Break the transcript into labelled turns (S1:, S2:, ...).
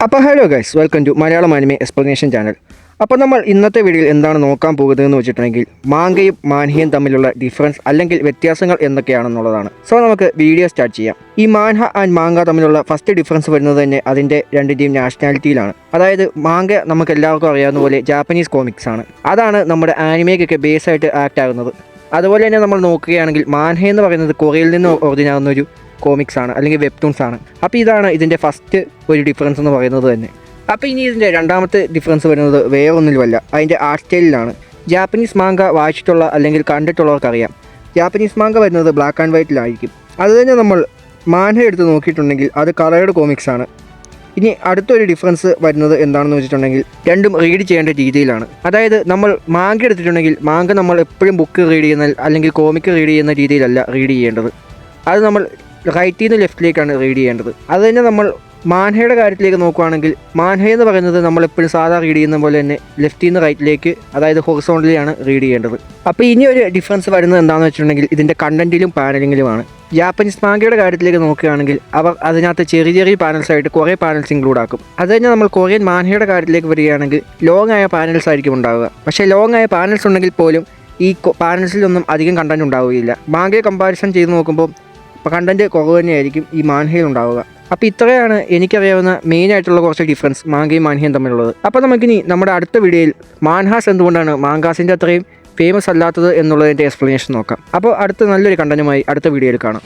S1: അപ്പോൾ hello guys, welcome to Malayalam anime explanation channel. അപ്പോൾ നമ്മൾ ഇന്നത്തെ വീഡിയോയിൽ എന്താണ് നോക്കാൻ പോകുന്നതെന്ന് വെച്ചിട്ടുണ്ടെങ്കിൽ മാംഗയും മാൻഹയും തമ്മിലുള്ള ഡിഫറൻസ് അല്ലെങ്കിൽ വ്യത്യാസങ്ങൾ എന്തൊക്കെയാണെന്നുള്ളതാണ്. സോ നമുക്ക് വീഡിയോ സ്റ്റാർട്ട് ചെയ്യാം. ഈ മാൻഹ ആൻഡ് മാംഗ തമ്മിലുള്ള ഫസ്റ്റ് ഡിഫറൻസ് വരുന്നത് തന്നെ അതിൻ്റെ രണ്ടിൻ്റെയും നാഷണാലിറ്റിയിലാണ്. അതായത് മാംഗ നമുക്ക് എല്ലാവർക്കും അറിയാവുന്ന പോലെ ജാപ്പനീസ് കോമിക്സ് ആണ്. അതാണ് നമ്മുടെ ആനിമയ്ക്കൊക്കെ ബേസായിട്ട് ആക്ട് ആകുന്നത്. അതുപോലെ തന്നെ നമ്മൾ നോക്കുകയാണെങ്കിൽ മാൻഹ എന്ന് പറയുന്നത് കൊറിയയിൽ നിന്ന് ഒറിജിൻ ആകുന്ന ഒരു കോമിക്സ് ആണ് അല്ലെങ്കിൽ വെബ്ടൂൺസ് ആണ്. അപ്പോൾ ഇതാണ് ഇതിൻ്റെ ഫസ്റ്റ് ഒരു ഡിഫറൻസ് എന്ന് പറയുന്നത് തന്നെ. അപ്പോൾ ഇനി ഇതിൻ്റെ രണ്ടാമത്തെ ഡിഫറൻസ് വരുന്നത് വേറെ ഒന്നിലുമല്ല, അതിൻ്റെ ആർട്ട് സ്റ്റൈലിലാണ്. ജാപ്പനീസ് മാംഗ വായിച്ചിട്ടുള്ള അല്ലെങ്കിൽ കണ്ടിട്ടുള്ളവർക്കറിയാം, ജാപ്പനീസ് മാംഗ വരുന്നത് ബ്ലാക്ക് ആൻഡ് വൈറ്റിലായിരിക്കും. അതുതന്നെ നമ്മൾ മാൻഹ എടുത്ത് നോക്കിയിട്ടുണ്ടെങ്കിൽ അത് കളേർഡ് കോമിക്സ് ആണ്. ഇനി അടുത്തൊരു ഡിഫറൻസ് വരുന്നത് എന്താണെന്ന് വെച്ചിട്ടുണ്ടെങ്കിൽ രണ്ടും റീഡ് ചെയ്യേണ്ട രീതിയിലാണ്. അതായത് നമ്മൾ മാംഗ എടുത്തിട്ടുണ്ടെങ്കിൽ മാംഗ നമ്മൾ എപ്പോഴും ബുക്ക് റീഡ് ചെയ്യുന്ന അല്ലെങ്കിൽ കോമിക്ക് റീഡ് ചെയ്യുന്ന രീതിയിലല്ല റീഡ് ചെയ്യേണ്ടത്. അത് നമ്മൾ റൈറ്റിൽ നിന്ന് ലെഫ്റ്റിലേക്കാണ് റീഡ് ചെയ്യേണ്ടത്. അത് തന്നെ നമ്മൾ മാൻഹയുടെ കാര്യത്തിലേക്ക് നോക്കുകയാണെങ്കിൽ മാൻഹ എന്ന് പറയുന്നത് നമ്മളെപ്പോഴും സാധാ റീഡ് ചെയ്യുന്ന പോലെ തന്നെ ലെഫ്റ്റിൽ നിന്ന് റൈറ്റിലേക്ക്, അതായത് ഹൊറിസോണ്ടലിയാണ് റീഡ് ചെയ്യേണ്ടത്. അപ്പോൾ ഇനി ഒരു ഡിഫറൻസ് വരുന്നത് എന്താണെന്ന് വെച്ചിട്ടുണ്ടെങ്കിൽ ഇതിൻ്റെ കണ്ടന്റിലും പാനലിങ്ങിലുമാണ്. ജാപ്പനീസ് മാംഗയുടെ കാര്യത്തിലേക്ക് നോക്കുകയാണെങ്കിൽ അവർ അതിനകത്ത് ചെറിയ ചെറിയ പാനൽസ് ആയിട്ട് കുറേ പാനൽസ് ഇൻക്ലൂഡ് ആക്കും. അത് തന്നെ നമ്മൾ കൊറിയൻ മാൻഹയുടെ കാര്യത്തിലേക്ക് വരികയാണെങ്കിൽ ലോങ് ആയ പാനൽസ് ആയിരിക്കും ഉണ്ടാവുക. പക്ഷേ ലോങ് ആയ പാനൽസ് ഉണ്ടെങ്കിൽ പോലും ഈ പാനൽസിലൊന്നും അധികം കണ്ടന്റ് ഉണ്ടാവുകയില്ല. മാംഗയെ കമ്പാരിസൺ ചെയ്ത് നോക്കുമ്പോൾ കണ്ടന്റ് കുറവ് തന്നെയായിരിക്കും ഈ മാൻഹയിൽ ഉണ്ടാവുക. അപ്പോൾ ഇത്രയാണ് എനിക്കറിയാവുന്ന മെയിനായിട്ടുള്ള കുറച്ച് ഡിഫറൻസ് മാംഗയും മാൻഹയും തമ്മിലുള്ളത്. അപ്പോൾ നമുക്കിനി നമ്മുടെ അടുത്ത വീഡിയോയിൽ മാൻഹാസ് എന്തുകൊണ്ടാണ് മാംഗാസിൻ്റെ അത്രയും ഫേമസ് അല്ലാത്തത് എന്നുള്ളതിൻ്റെ എക്സ്പ്ലനേഷൻ നോക്കാം. അപ്പോൾ അടുത്ത നല്ലൊരു കണ്ടന്റുമായി അടുത്ത വീഡിയോയിൽ കാണാം.